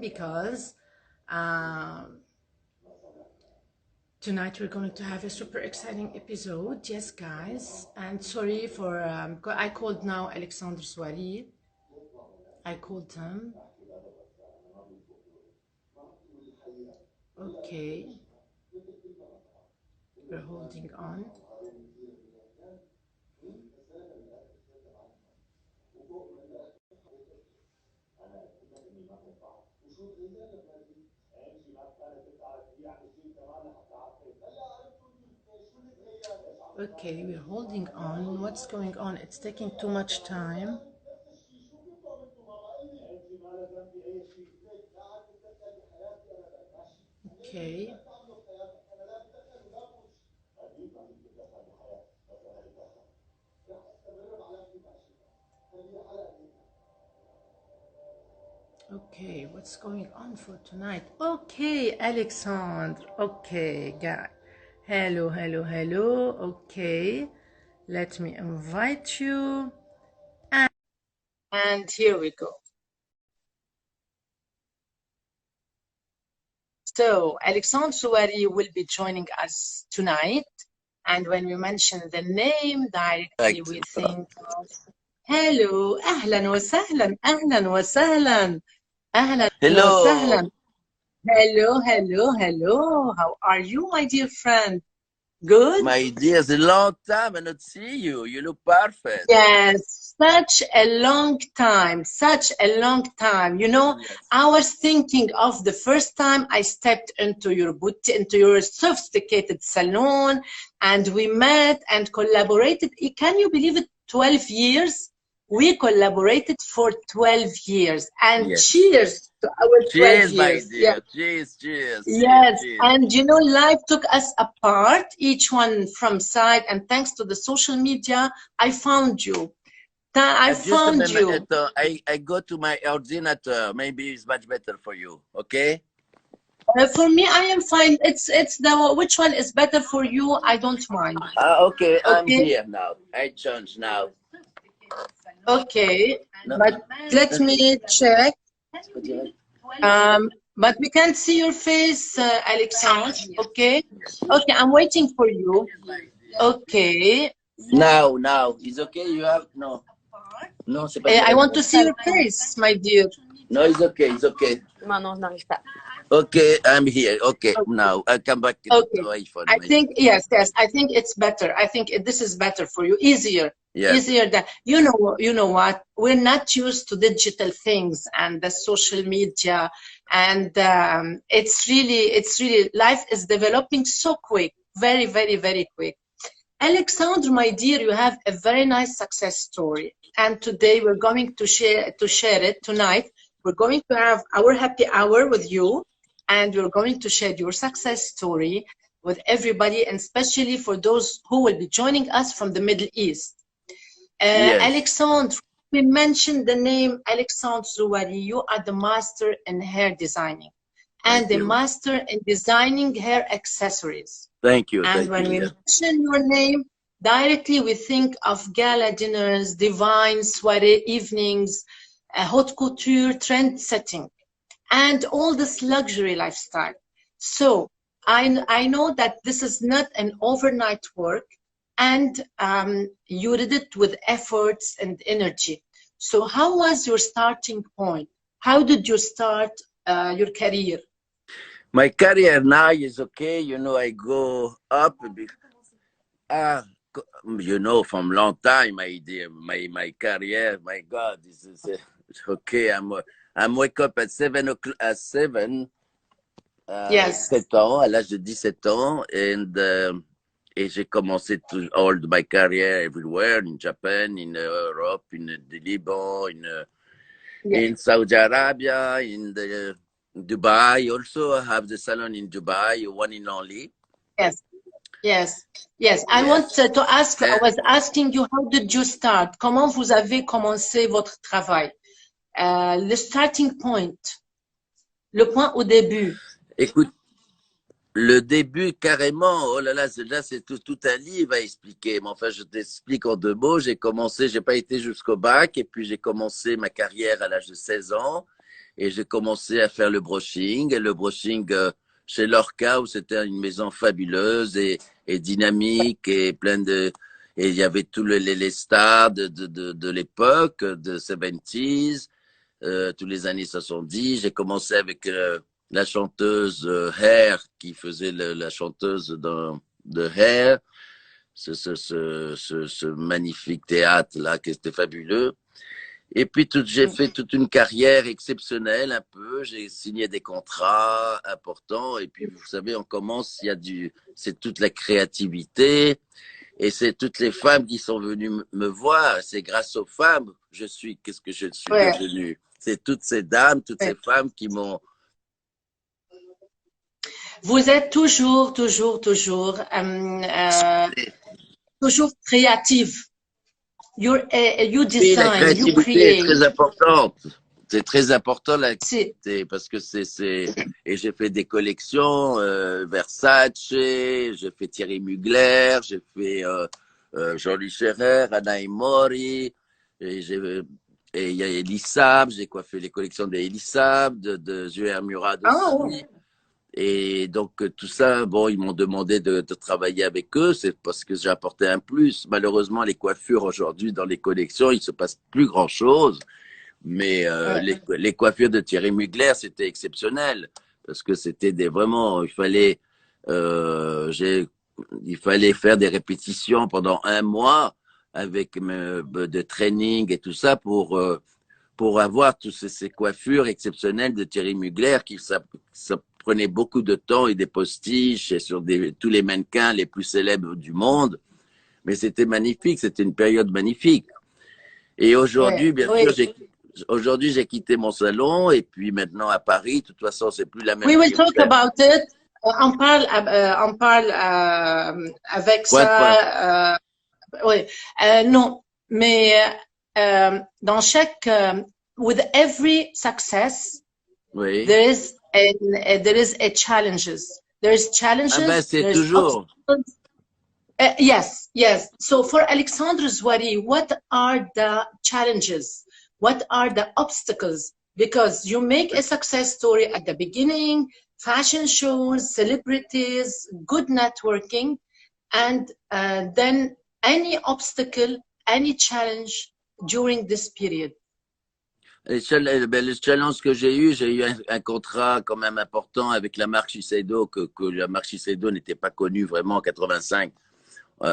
because tonight we're going to have a super exciting episode. Yes, guys. And sorry for, I called now Alexandre Soari. I called him. Okay. We're holding on. Okay, we're holding on. What's going on? It's taking too much time. Okay. Okay, what's going on for tonight? Okay, Alexandre. Okay, guy. Hello, hello, hello. Okay, let me invite you. And here we go. So, Alexandre Souari will be joining us tonight. And when we mention the name directly, we think of hello, أهلا وسهلا, أهلا وسهلا, أهلا وسهلا. Hello, hello, hello. How are you, my dear friend? Good? My dear, it's a long time I not see you. You look perfect. Yes, such a long time, such a long time. You know, Yes. I was thinking of the first time I stepped into your boutique, into your sophisticated salon, and we met and collaborated. Can you believe it? 12 years? We collaborated for 12 years. And Yes. cheers to our 12 Cheers, years. my dear. Yeah. Cheers, cheers. Yes, cheers. and you know, life took us apart, each one from side, and thanks to the social media, I found you. I Just a found you. minute. I go to my ordinator. Maybe it's much better for you. Okay? For me, I am fine. It's the which one is better for you? I don't mind. Okay, I'm Okay, here now. I change now. okay, No. but let me check. But we can't see your face, Alexandre. Okay, okay, I'm waiting for you. Okay, Now, it's okay. You have no. No, c'est pas I want to see your face, my dear. No, it's okay. It's okay. Okay, I'm here. Okay, now I'll come back to Okay. iPhone. I think yes, I think it's better. I think this is better for you, easier, Yes. easier than you know what? We're not used to digital things and the social media, and it's really life is developing so quick, very, very, very quick. Alexandre, my dear, you have a very nice success story, and today we're going to share it tonight. We're going to have our happy hour with you, and we're going to share your success story with everybody, and especially for those who will be joining us from the Middle East. Yes. Alexandre, we mentioned the name Alexandre Souari. You are the master in hair designing and the master in designing hair accessories. Thank you. And when we mention your name, directly we think of gala dinners, divine soiree evenings, haute couture, trend setting, and all this luxury lifestyle. So I know that this is not an overnight work, and you did it with efforts and energy. So how was your starting point? How did you start your career? My career now is okay. You know, I go up. You know, from long time, my dear, my career. My God, this is okay. I'm wake up at 7 o'clock. At 7. Yes. 7 ans, à l'âge de 17 ans, et j'ai commencé to hold my career everywhere, in Japan, in Europe, in the Liban, in Saudi Arabia, in the Dubai. Also, I have the salon in Dubai, one in only. Yes, yes, yes. I want to ask. I was asking you, how did you start? Comment vous avez commencé votre travail? Le starting point, le point au début. Écoute, le début carrément. Oh là là, c'est tout un livre à expliquer. Mais enfin, je t'explique en 2 mots. J'ai pas été jusqu'au bac, et puis j'ai commencé ma carrière à l'âge de 16 ans. et j'ai commencé à faire le brushing. Et le brushing chez Lorca, où c'était une maison fabuleuse et dynamique et pleine de... Et il y avait tous les stars de l'époque, de 70s, tous les années 70. J'ai commencé avec la chanteuse Hair, qui faisait la chanteuse de Hair, ce magnifique théâtre-là, qui était fabuleux. Et puis, j'ai fait toute une carrière exceptionnelle, un peu. J'ai signé des contrats importants. Et puis, vous savez, on commence, c'est toute la créativité. Et c'est toutes les femmes qui sont venues me voir. C'est grâce aux femmes qu'est-ce que je suis devenu. C'est toutes ces dames, toutes ces femmes qui m'ont... Vous êtes toujours créative. You Oui, la design, you créativité est create. très importante. C'est très important la créativité parce que et j'ai fait des collections Versace, j'ai fait Thierry Mugler, j'ai fait Jean-Louis Scherrer, Anna Mori, et il y a Elisab, j'ai coiffé les collections d'Elisab, de Zuhair Murad aussi. Et donc tout ça, bon, ils m'ont demandé de travailler avec eux, c'est parce que j'ai apporté un plus. Malheureusement, les coiffures aujourd'hui dans les collections, il se passe plus grand-chose. Mais les coiffures de Thierry Mugler, c'était exceptionnel parce que c'était vraiment, il fallait faire des répétitions pendant un mois avec de training et tout ça pour avoir toutes ces coiffures exceptionnelles de Thierry Mugler ça prenait beaucoup de temps et des postiches sur tous les mannequins les plus célèbres du monde. Mais c'était magnifique, c'était une période magnifique. Et aujourd'hui, bien sûr, j'ai quitté mon salon et puis maintenant à Paris, de toute façon, c'est plus la même. We will talk about it. On parle avec ça. Oui, non, mais dans chaque, with every success, there is a challenges. There is challenges. Ah ben, c'est toujours. Yes. So for Alexandre Zouari, what are the challenges? What are the obstacles? Because you make a success story at the beginning, fashion shows, celebrities, good networking, and then any obstacle, any challenge during this period? Le challenge que j'ai eu un contrat quand même important avec la marque Shiseido, que la marque Shiseido n'était pas connue vraiment en 85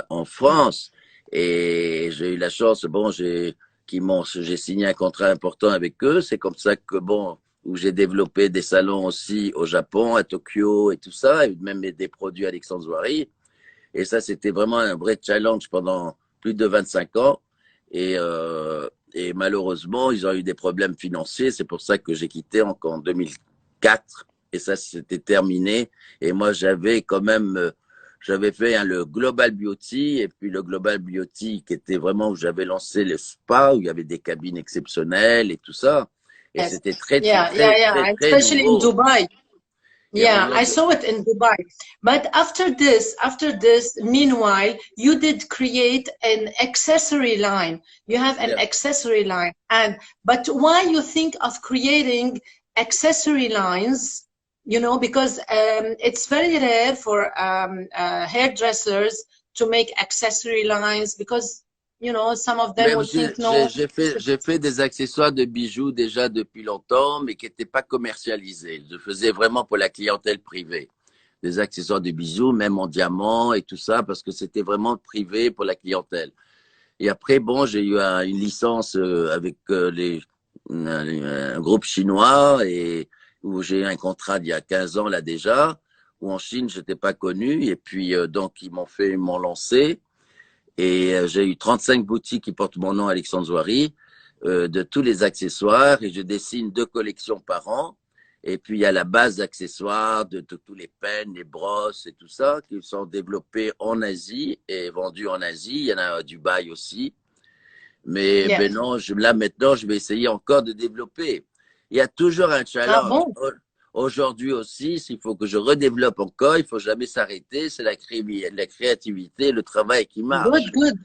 en France. Et j'ai eu la chance, j'ai signé un contrat important avec eux. C'est comme ça que, où j'ai développé des salons aussi au Japon, à Tokyo et tout ça, et même des produits Alexandre Zouari. Et ça, c'était vraiment un vrai challenge pendant plus de 25 ans. Et malheureusement, ils ont eu des problèmes financiers. C'est pour ça que j'ai quitté en 2004. Et ça, c'était terminé. Et moi, j'avais fait le Global Beauty. Et puis le Global Beauty, qui était vraiment où j'avais lancé le spa, où il y avait des cabines exceptionnelles et tout ça. Et c'était très especially nouveau. in Dubai. Yeah, I saw it in Dubai. But after this, meanwhile, you did create an accessory line. You have an accessory line. But why you think of creating accessory lines? You know, because it's very rare for hairdressers to make accessory lines because, you know, some of them would think no. J'ai fait des accessoires de bijoux déjà depuis longtemps, mais qui n'étaient pas commercialisés. Je faisais vraiment pour la clientèle privée. Des accessoires de bijoux, même en diamant et tout ça, parce que c'était vraiment privé pour la clientèle. Et après, j'ai eu une licence avec un groupe chinois et où j'ai eu un contrat il y a 15 ans là déjà, où en Chine, je n'étais pas connu. Et puis, donc, ils m'ont lancé. Et j'ai eu 35 boutiques qui portent mon nom, Alexandre Zouari, de tous les accessoires. Et je dessine 2 collections par an. Et puis, il y a la base d'accessoires, de tous les pennes, les brosses et tout ça, qui sont développés en Asie et vendus en Asie. Il y en a à Dubaï aussi. Mais non, là, maintenant, je vais essayer encore de développer. Il y a toujours un challenge. Ah bon? Aujourd'hui aussi, s'il faut que je redéveloppe encore, il faut jamais s'arrêter. C'est la créativité, le travail qui marche. Good.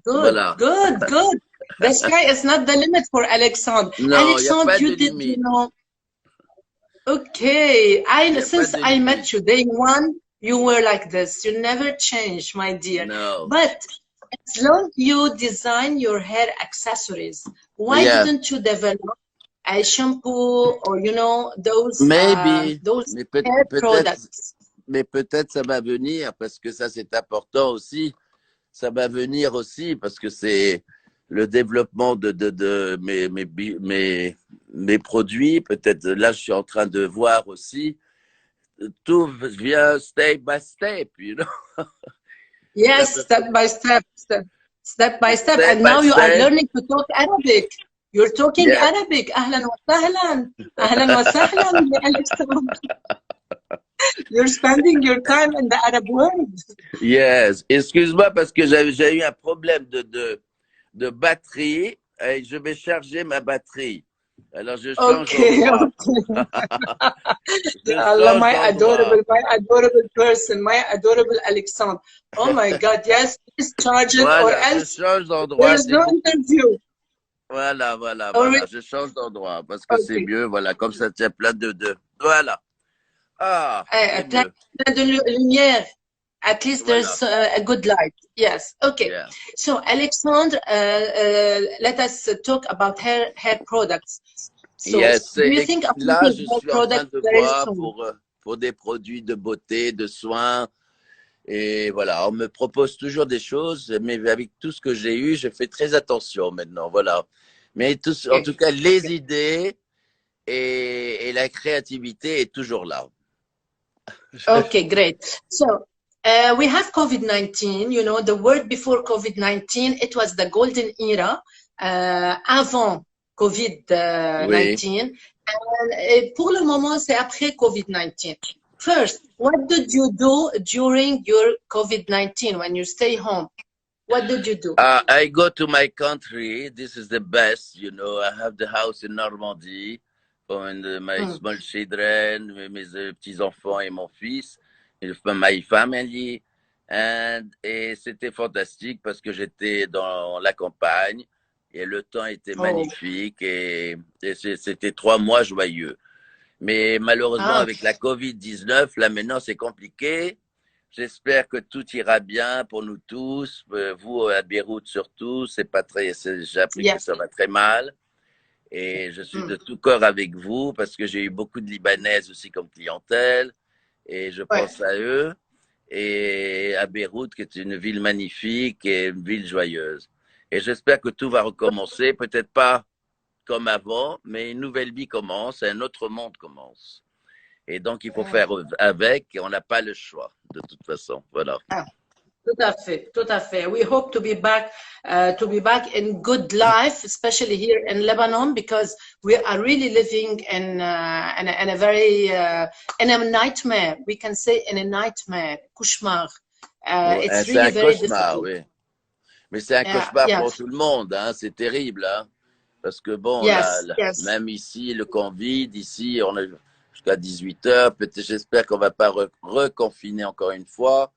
Voilà. Good. The sky is not the limit for Alexandre. Non, Alexandre, y a pas you de did, limite. you know, Okay. Il n'y a pas Since de I limite. met you day one, you were like this. You never changed, my dear. No. But as long you design your hair accessories, why Yeah. didn't you develop a shampoo or Maybe. those Mais hair peut-être, products? mais peut-être ça va venir parce que ça c'est important aussi. Ça va venir aussi parce que c'est le développement de mes produits. Peut-être là, je suis en train de voir aussi. Tout vient step by step, you know. Yes, step by step. Step And by now you are step. learning to talk Arabic. You're talking Yeah. Arabic. أهلا وسهلا. أهلا وسهلا بألكسندر. You're spending your time in the Arab world. Yes. Excuse-moi parce que j'ai eu un problème de batterie et je vais charger ma batterie. Alors, je change Okay, d'endroit. okay. Je Allah, change d'endroit. my adorable person, my adorable Alexandre. Oh my God, yes, please charge it or Voilà, je else change there d'endroit. is C'est no beaucoup. interview. Voilà, voilà, voilà. Je change d'endroit parce que c'est Okay. mieux. Voilà, comme ça, tient plein de. Voilà. Ah, c'est Plein mieux. de lumière. At least Voilà. there's a good light. Yes. Okay. Yeah. So, Alexandre, let us talk about hair products. So, Yes. do you think about Là, je hair suis en train products de very voir soon? pour des produits de beauté, de soins. Et voilà, on me propose toujours des choses, mais avec tout ce que j'ai eu, je fais très attention maintenant. Voilà. Mais en Okay. tout cas, les idées et la créativité est toujours là. Okay, great. So, we have COVID-19. You know, the word before COVID-19, it was the golden era. Avant Oui. COVID-19. Et pour le moment, c'est après COVID-19. First, what did you do during your COVID-19 when you stay home? What did you do? I go to my country. This is the best, you know. I have the house in Normandie for my small children, mes petits-enfants et mon fils, et my family. Et c'était fantastique parce que j'étais dans la campagne et le temps était magnifique et c'était 3 mois joyeux. Mais malheureusement, avec la COVID-19, là maintenant, c'est compliqué. J'espère que tout ira bien pour nous tous. Vous, à Beyrouth surtout, c'est pas très, j'ai appris que ça va très mal. Et je suis de tout cœur avec vous parce que j'ai eu beaucoup de Libanaises aussi comme clientèle. Et je pense à eux. Et à Beyrouth, qui est une ville magnifique et une ville joyeuse. Et j'espère que tout va recommencer. Peut-être pas comme avant, mais une nouvelle vie commence, un autre monde commence. Et donc, il faut faire avec, et on n'a pas le choix, de toute façon. Voilà. Tout à fait, tout à fait. We hope to be back in good life, especially here in Lebanon, because we are really living in a very in a nightmare. We can say in a nightmare, cauchemar. It's C'est really un very cauchemar, difficult. oui. Mais c'est un cauchemar pour tout le monde, hein. C'est terrible, hein. Parce que bon, même ici, le Covid, ici, on est jusqu'à 18 heures. Peut-être, j'espère qu'on va pas reconfiner encore une fois.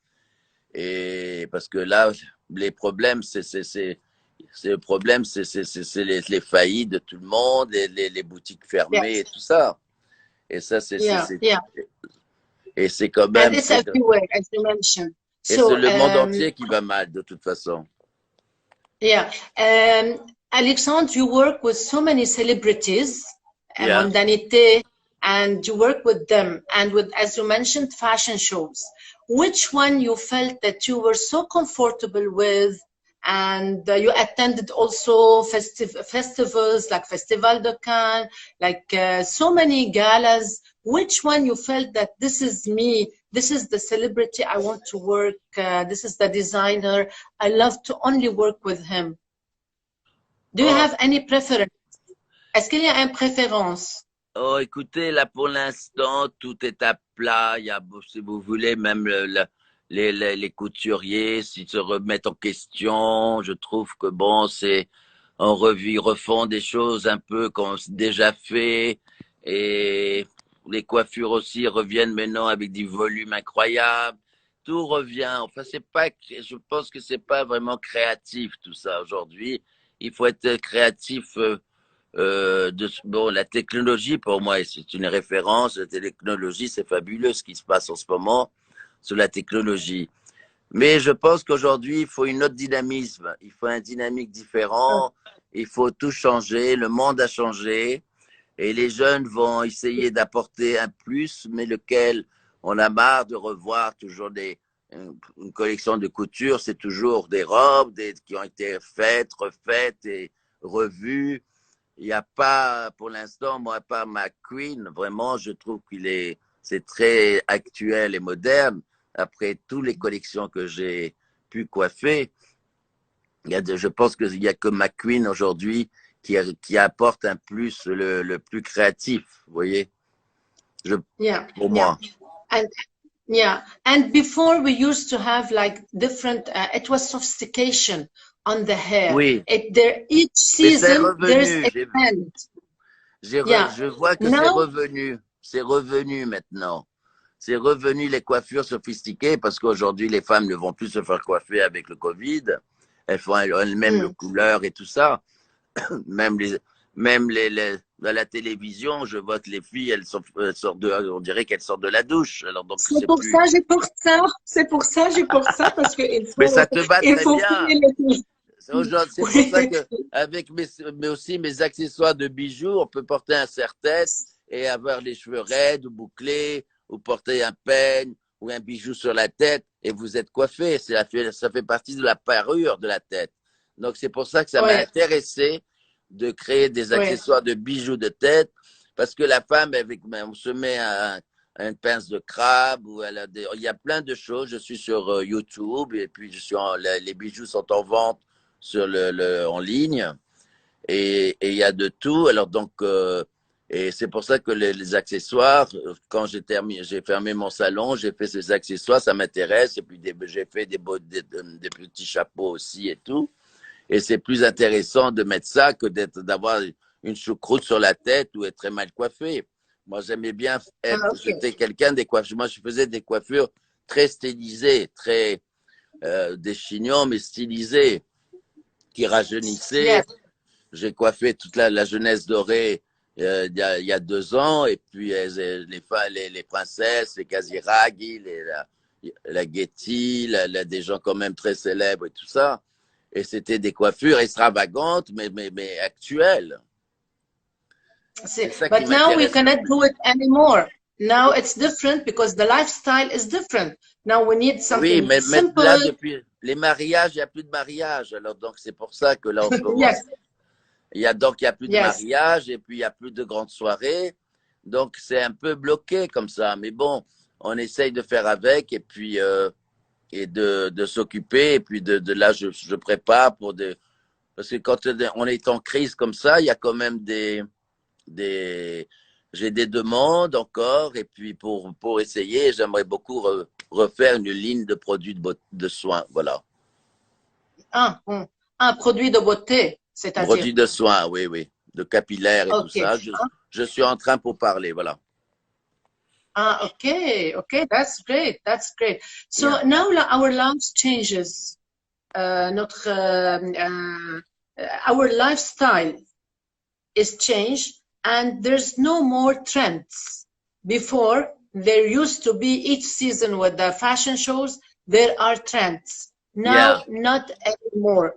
Et parce que là, les problèmes, le problème, c'est les faillites de tout le monde, les boutiques fermées et tout ça. Et ça, et c'est quand même. And it's everywhere, as you mentioned. Et c'est le monde entier qui va mal, de toute façon. Yeah. Alexandre, you work with so many celebrities, Mondanité, and you work with them, and with, as you mentioned, fashion shows. Which one you felt that you were so comfortable with, and you attended also festivals like Festival de Cannes, like so many galas. Which one you felt that this is me, this is the celebrity I want to work, this is the designer, I love to only work with him? Do you have any preference? Est-ce qu'il y a une préférence? Oh, écoutez, là, pour l'instant, tout est à plat. Il y a, si vous voulez, même les couturiers, s'ils se remettent en question, je trouve que bon, ils refont des choses un peu qu'on a déjà fait. Et les coiffures aussi reviennent maintenant avec des volumes incroyables. Tout revient. Enfin, je pense que c'est pas vraiment créatif tout ça aujourd'hui. Il faut être créatif bon, la technologie, pour moi, c'est une référence. La technologie, c'est fabuleux ce qui se passe en ce moment sur la technologie. Mais je pense qu'aujourd'hui, il faut une autre dynamisme. Il faut un dynamique différent. Il faut tout changer. Le monde a changé. Et les jeunes vont essayer d'apporter un plus, mais lequel on a marre de revoir toujours une collection de couture. C'est toujours des robes qui ont été faites, refaites et revues. Il n'y a pas, pour l'instant, moi, pas McQueen. Vraiment, je trouve c'est très actuel et moderne. Après toutes les collections que j'ai pu coiffer, je pense qu'il n'y a que McQueen aujourd'hui qui apporte un plus le plus créatif, vous voyez, pour moi. And before we used to have like different, it was sophistication on the hair. Oui. Each season there's a trend. Je vois que c'est revenu maintenant. C'est revenu les coiffures sophistiquées parce qu'aujourd'hui, les femmes ne vont plus se faire coiffer avec le Covid. Elles font elles-mêmes le couleur et tout ça. Même dans la télévision, je vois que les filles, elles sortent on dirait qu'elles sortent de la douche. Alors, donc, c'est pour ça, j'ai pour ça. C'est pour ça, j'ai pour ça parce que mais ça te va très bien. C'est pour ça que mais aussi mes accessoires de bijoux, on peut porter un serre-tête et avoir les cheveux raides ou bouclés, ou porter un peigne ou un bijou sur la tête et vous êtes coiffé. Ça fait partie de la parure de la tête. Donc, c'est pour ça que ça m'a intéressé de créer des accessoires de bijoux de tête parce que la femme, on se met à une pince de crabe ou il y a plein de choses. Je suis sur YouTube et puis les bijoux sont en vente en ligne et il y a de tout. Alors donc, et c'est pour ça que les accessoires, quand j'ai fermé mon salon, j'ai fait ces accessoires, ça m'intéresse. Et puis j'ai fait des petits chapeaux aussi et tout. Et c'est plus intéressant de mettre ça que d'avoir une choucroute sur la tête ou être très mal coiffé. Moi, j'aimais bien j'étais quelqu'un des coiffures. Moi, je faisais des coiffures très stylisées, des chignons, mais stylisés, qui rajeunissaient. J'ai coiffé toute la jeunesse dorée il y a 2 ans, et puis les princesses, les Kaziragi, la Getty, des gens quand même très célèbres et tout ça. Et c'était des coiffures extravagantes, mais actuelles. But now we cannot do it anymore. Now it's different because the lifestyle is different. Now we need something simple. Là, depuis les mariages, il n'y a plus de mariage. Alors, donc, c'est pour ça que là, en ce moment, il y a plus de mariage et puis il n'y a plus de grandes soirées. Donc, c'est un peu bloqué comme ça. Mais bon, on essaye de faire avec et puis et de s'occuper. Et puis de là, je prépare parce que quand on est en crise comme ça, il y a quand même j'ai des demandes encore. Et puis pour essayer, j'aimerais beaucoup refaire une ligne de produits de soins. Voilà. Un produit de beauté, c'est-à-dire. Produits de soins, oui. De capillaires et tout ça. Je suis en train pour parler, voilà. Okay, that's great. So now our lives changes. Our lifestyle is changed and there's no more trends. Before, there used to be each season with the fashion shows, there are trends. Now, not anymore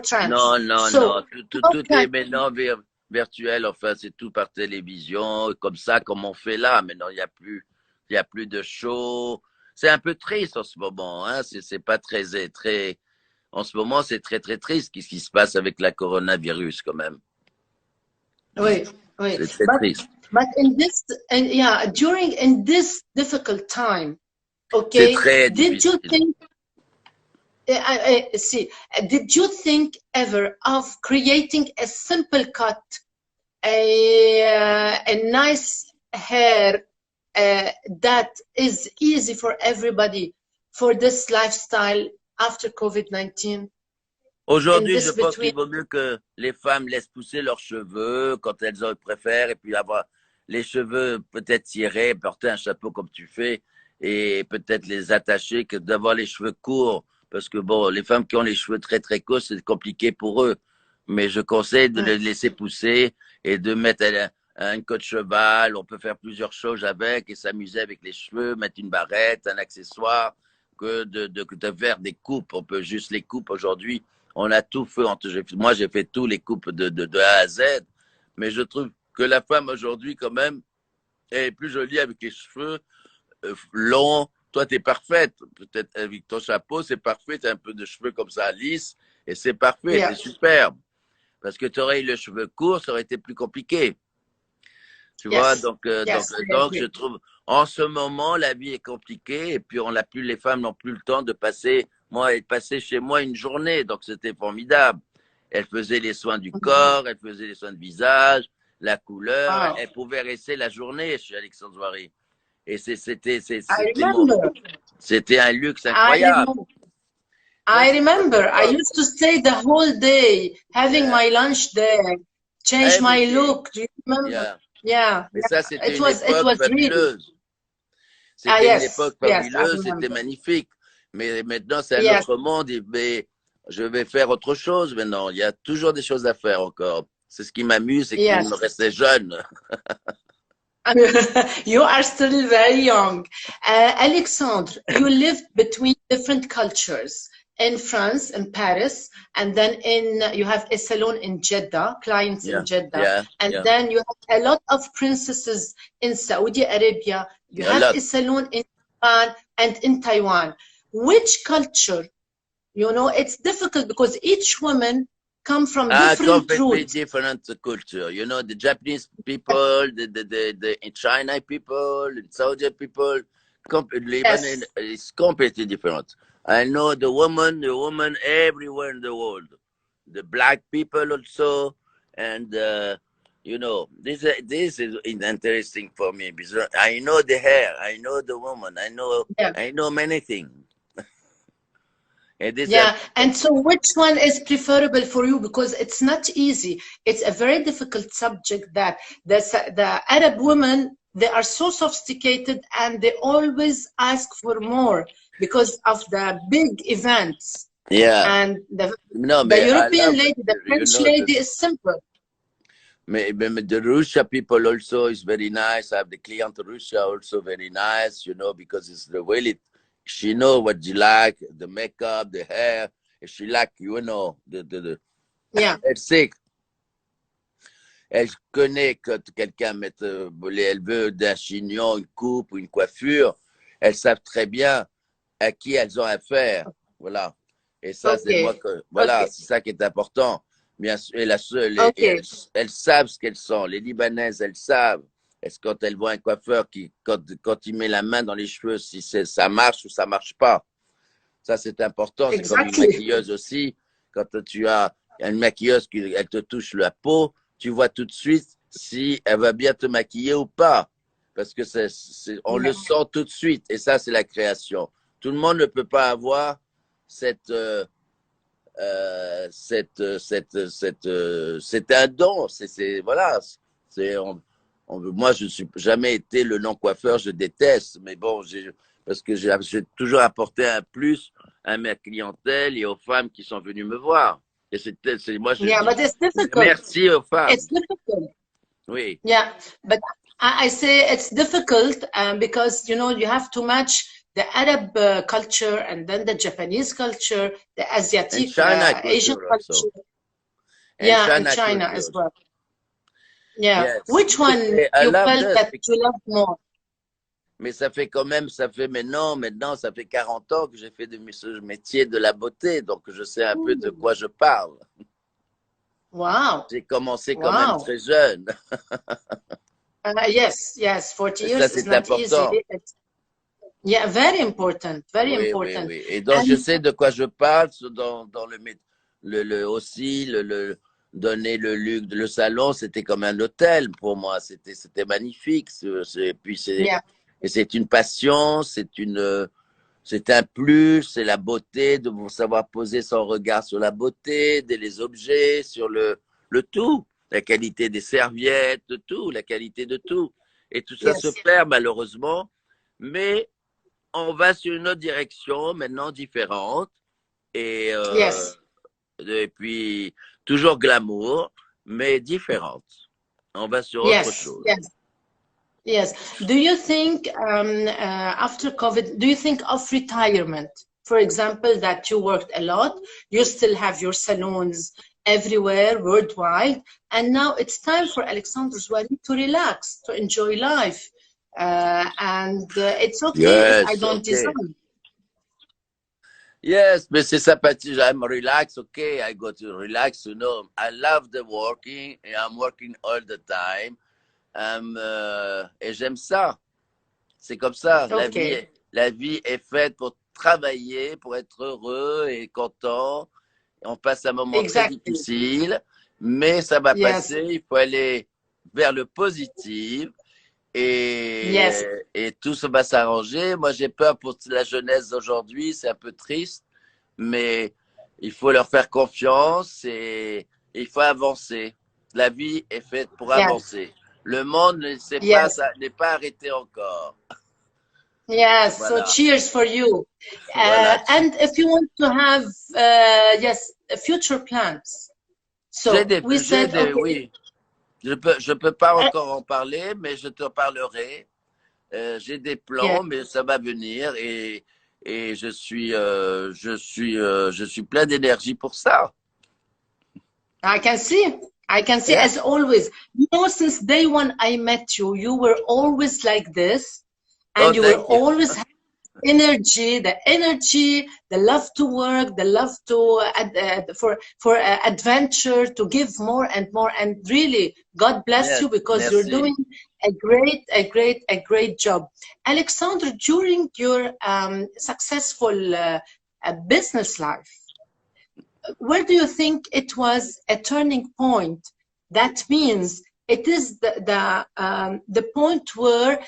trends. Non. Tout est maintenant virtuel. Enfin, c'est tout par télévision, comme on fait là. Maintenant, il y a plus de show. C'est un peu triste en ce moment. Hein. C'est pas très. En ce moment, c'est très très triste ce qui se passe avec la coronavirus quand même. Oui. C'est très triste. But during this difficult time, c'est très difficile. Did you think ever of creating a simple cut, a nice hair that is easy for everybody for this lifestyle after COVID-19? Aujourd'hui, je pense qu'il vaut mieux que les femmes laissent pousser leurs cheveux quand elles en préfèrent et puis avoir les cheveux peut-être tirés, porter un chapeau comme tu fais et peut-être les attacher que d'avoir les cheveux courts. Parce que bon, les femmes qui ont les cheveux très très courts, c'est compliqué pour eux. mais je conseille de le laisser pousser et de mettre une queue de cheval. On peut faire plusieurs choses avec et s'amuser avec les cheveux, mettre une barrette, un accessoire, que de faire des coupes. On peut juste les coupes aujourd'hui. On a tout fait. Moi, j'ai fait tous les coupes de A à Z, mais je trouve que la femme aujourd'hui, quand même, est plus jolie avec les cheveux longs. Toi, tu es parfaite. Peut-être avec ton chapeau, c'est parfait. Tu as un peu de cheveux comme ça, lisses, et c'est parfait, c'est superbe. Parce que tu aurais eu le cheveu court, ça aurait été plus compliqué. Tu vois, donc je trouve, en ce moment, la vie est compliquée, et puis les femmes n'ont plus le temps de passer. Moi, elle passait chez moi une journée, donc c'était formidable. Elle faisait les soins du corps, elle faisait les soins de visage, la couleur. Elle pouvait rester la journée chez Alexandre Zouari. Et c'était un luxe incroyable. I remember. I used to stay the whole day, having my lunch there, change my look. Do you remember? Yeah. Mais ça, c'était une époque fabuleuse. C'était une époque fabuleuse, c'était magnifique. Mais maintenant, c'est un autre monde. Mais je vais faire autre chose maintenant. Il y a toujours des choses à faire encore. C'est ce qui m'amuse, c'est qu'il me restait jeune. You are still very young. Alexandre, you lived between different cultures. In France, in Paris, and then you have a salon in Jeddah, clients in Jeddah, and then you have a lot of princesses in Saudi Arabia. You have a salon in Japan and in Taiwan. Which culture? You know, it's difficult because each woman come from different roots. Different culture. You know, the Japanese people, the China people, the Saudi people, Lebanon is completely different. I know the woman everywhere in the world, the black people also, and you know, this is interesting for me because I know the hair, I know the woman, I know many things. And so which one is preferable for you? Because it's not easy. It's a very difficult subject that the Arab women, they are so sophisticated and they always ask for more because of the big events. And the European lady, the French lady is simple. The Russia people also is very nice. I have the client Russia also very nice, you know, because it's the way she know what you like, the makeup, the hair. If she like, you know, elle sait. Elle connaît quand quelqu'un elle veut d'un chignon, une coupe ou une coiffure. Elles savent très bien à qui elles ont affaire. Voilà. Et ça, c'est moi que, voilà, c'est ça qui est important. Bien sûr, elles savent ce qu'elles sont. Les Libanaises, elles savent. Est-ce quand elles voient un coiffeur quand il met la main dans les cheveux, si ça marche ou ça marche pas. Ça, c'est important. C'est comme une maquilleuse aussi. Quand tu as une maquilleuse elle te touche la peau, tu vois tout de suite si elle va bien te maquiller ou pas. Parce que on le sent tout de suite. Et ça, c'est la création. Tout le monde ne peut pas avoir c'est un don. Voilà. Moi, je suis jamais été le non-coiffeur, je déteste. Mais bon, parce que j'ai toujours apporté un plus à ma clientèle et aux femmes qui sont venues me voir. Et moi, but it's difficult. Merci aux femmes. It's difficult. Oui. Yeah, but I say it's difficult because, you know, you have to match the Arab culture and then the Japanese culture, the Asiatic, Asian culture. And China as well. Yeah. Yes. Which one you felt that you love more? Mais ça fait maintenant, ça fait 40 ans que j'ai fait ce métier de la beauté, donc je sais un peu de quoi je parle. Wow. J'ai commencé quand même très jeune. Yes, 40 years ça, c'est important. Easy. Yeah, very important, very important. Oui. Et donc, je sais de quoi je parle dans aussi donner le salon, c'était comme un hôtel pour moi. C'était magnifique. Et c'est une passion, c'est un plus, c'est la beauté, de savoir poser son regard sur la beauté, les objets, sur le tout, la qualité des serviettes, de tout, la qualité de tout. Et tout ça se perd malheureusement, mais on va sur une autre direction maintenant différente. Et Et puis, toujours glamour, mais différente. On va sur autre chose. Yes. Yes. Do you think after COVID, do you think of retirement? For example, that you worked a lot, you still have your salons everywhere, worldwide, and now it's time for Alexandre Zouari to relax, to enjoy life. And it's okay if I don't design. Yes, but c'est sympathique. I'm relaxed. Okay, I go to relax. You know, I love the working. I'm working all the time. Et j'aime ça. C'est comme ça. Okay. La vie est faite pour travailler, pour être heureux et content. On passe un moment très difficile, mais ça va passer. Il faut aller vers le positif et tout ça va s'arranger. Moi, j'ai peur pour la jeunesse d'aujourd'hui. C'est un peu triste, mais il faut leur faire confiance et il faut avancer. La vie est faite pour avancer. Le monde n'est pas arrêté encore. Yes, voilà. So cheers for you. Voilà. And if you want to have, future plans. So oui. Je peux pas encore en parler, mais je te parlerai. J'ai des plans, mais ça va venir et je suis plein d'énergie pour ça. I can see. As always. You know, since day one I met you, you were always like this. And you will always have energy, the love to work, the love to for adventure, to give more and more. And really, God bless you because you're doing a great job. Alexandre, during your successful business life, where do you think it was a turning point? That means it is the point where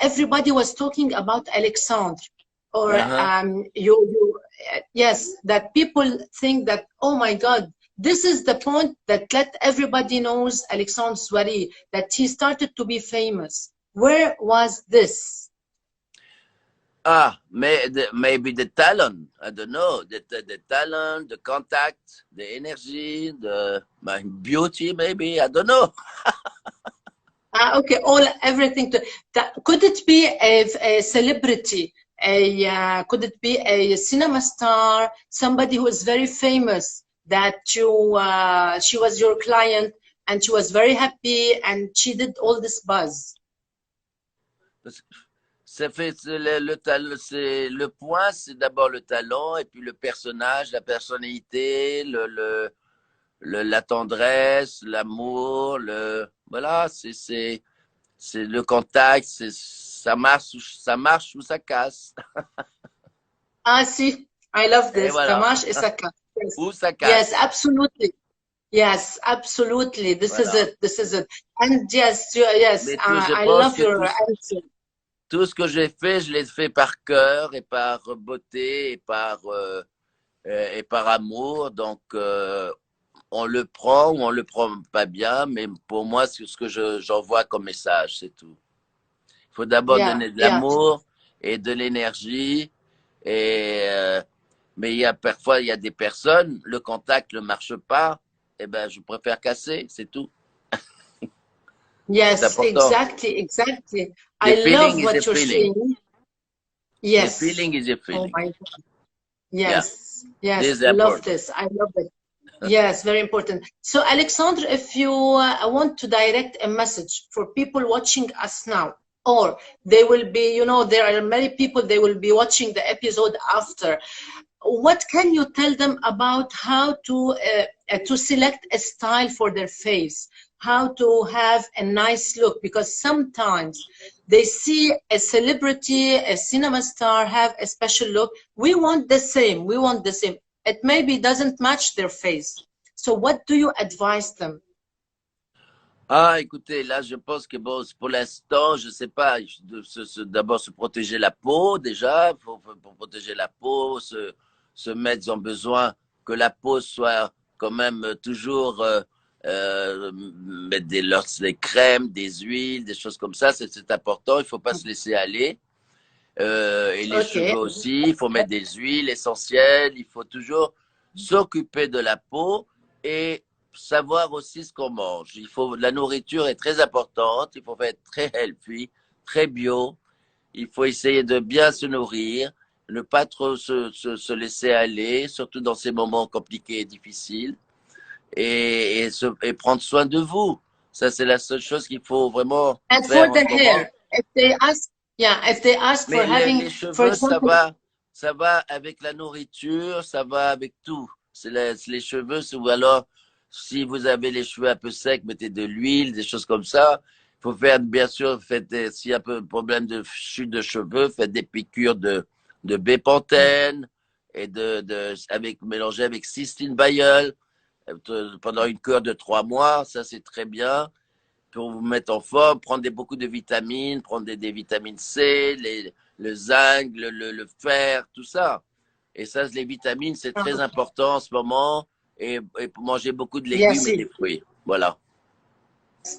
everybody was talking about Alexandre, or that people think that, oh my God, this is the point that let everybody knows Alexandre Zouari, that he started to be famous. Where was this? Maybe the talent. I don't know. The talent, the contact, the energy, my beauty. Maybe I don't know. Okay, everything. Could it be a celebrity? Could it be a cinema star? Somebody who is very famous that she was your client and she was very happy and she did all this buzz. Le point, c'est d'abord le talent et puis le personnage, la personnalité, la tendresse, l'amour, voilà, c'est le contact, ça marche ou ça casse. Ah si, I love this. Voilà. Ça marche et ça casse. Yes. Ou ça casse. Yes, absolutely. Yes, absolutely. This is it. And yes, I love your answer. Tout ce que j'ai fait, je l'ai fait par cœur et par beauté et par amour. Donc, on le prend ou on le prend pas bien, mais pour moi, c'est ce que j'envoie comme message, c'est tout. Il faut d'abord donner de l'amour et de l'énergie. Mais parfois, il y a des personnes, le contact ne marche pas. Eh ben, je préfère casser, c'est tout. Yes, exactly. I love what you're saying. Yes. The feeling is a feeling. Oh my God. Yes, I love this. I love it. Yes, very important. So, Alexandre, if you want to direct a message for people watching us now, or they will be, there are many people, they will be watching the episode after. What can you tell them about how to select a style for their face? How to have a nice look, because sometimes they see a celebrity, a cinema star have a special look. We want the same. It maybe doesn't match their face. So what do you advise them? Écoutez, là, je pense que pour l'instant, je sais pas, d'abord se protéger la peau, déjà, pour protéger la peau, se mettre en besoin que la peau soit quand même toujours mettre des crèmes, des huiles, des choses comme ça, c'est important. Il faut pas se laisser aller. Et les cheveux aussi, il faut mettre des huiles essentielles. Il faut toujours s'occuper de la peau et savoir aussi ce qu'on mange. La nourriture est très importante, il faut être très healthy, très bio, il faut essayer de bien se nourrir, ne pas trop se laisser aller, surtout dans ces moments compliqués et difficiles, et prendre soin de vous. Ça, c'est la seule chose qu'il faut vraiment And faire for en the ce moment. hair, if they ask, yeah, if they ask for Mais having, les for cheveux, example, ça va avec la nourriture, ça va avec tout. Les cheveux, ou alors, si vous avez les cheveux un peu secs, mettez de l'huile, des choses comme ça. Il faut faire, bien sûr, s'il y a un peu de problème de chute de cheveux, faites des piqûres de bépantène et mélangé avec cystine bayeul pendant une cure de 3 mois. Ça, c'est très bien pour vous mettre en forme, prendre beaucoup de vitamines, prendre des vitamines C, le zinc, le fer, tout ça. Et ça, les vitamines, c'est très important en ce moment. Et pour manger beaucoup de légumes yes, et des fruits. Voilà.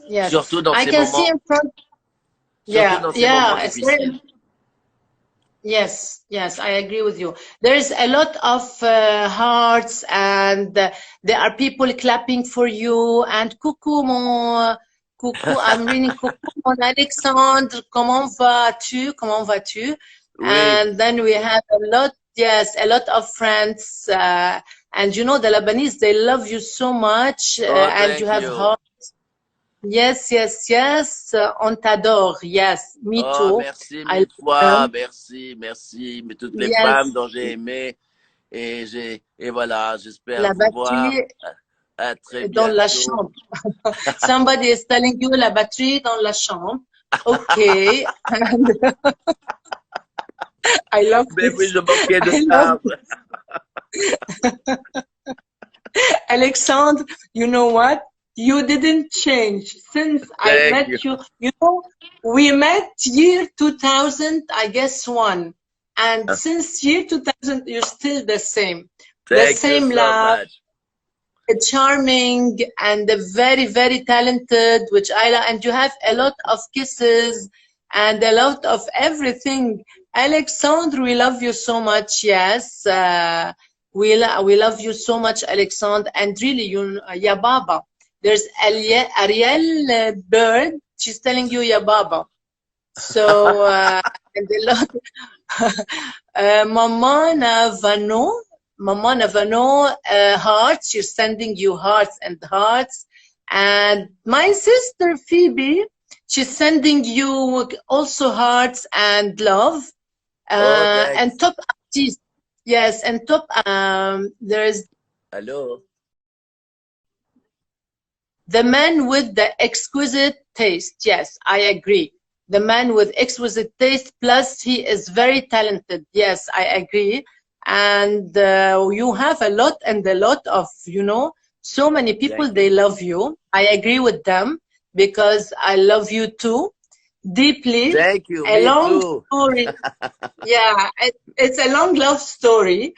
yes, Surtout dans I ces can see moments, in front, surtout yeah, dans ces moments yeah, it's difficiles. very, yes, yes, I agree with you. There's a lot of hearts, and there are people clapping for you. And coucou, I'm reading coucou, mon Alexandre, comment vas-tu? Comment vas-tu? Oui. And then we have a lot, yes, a lot of friends. And you know, the Lebanese, they love you so much, Oh, and you thank have you. heart. Yes, yes, yes. On t'adore. Yes, me Oh, too. merci I mille love fois. them. Merci, merci. Mais toutes les femmes Yes. dont j'ai aimé. Et voilà, j'espère La vous voir batterie à très dans la bientôt. chambre. Somebody is telling you la batterie dans la chambre. Okay. And I love Mais oui, this. je manquais de I love ça. Alexandre, you know what? You didn't change since I Thank you. met you. You know, we met year 2000, I guess, one. And since year 2000, you're still the same. The Thank you same so laugh, much. charming, and very, very talented, which I love. And you have a lot of kisses and a lot of everything. Alexandre, we love you so much. Yes. We love you so much, Alexandre. And really, ya baba. There's Ariel Bird. She's telling you ya baba. So, and a lot. Maman Navano, hearts. She's sending you hearts and hearts. And my sister Phoebe, she's sending you also hearts and love. Oh, And thanks. top artist, yes, and top. There's Hello. the man with the exquisite taste. Yes, I agree. The man with exquisite taste, plus he is very talented. Yes, I agree. And you have a lot of, so many people, they love you. I agree with them because I love you too, deeply. Thank you. A Me long too. story. Yeah, it's a long love story.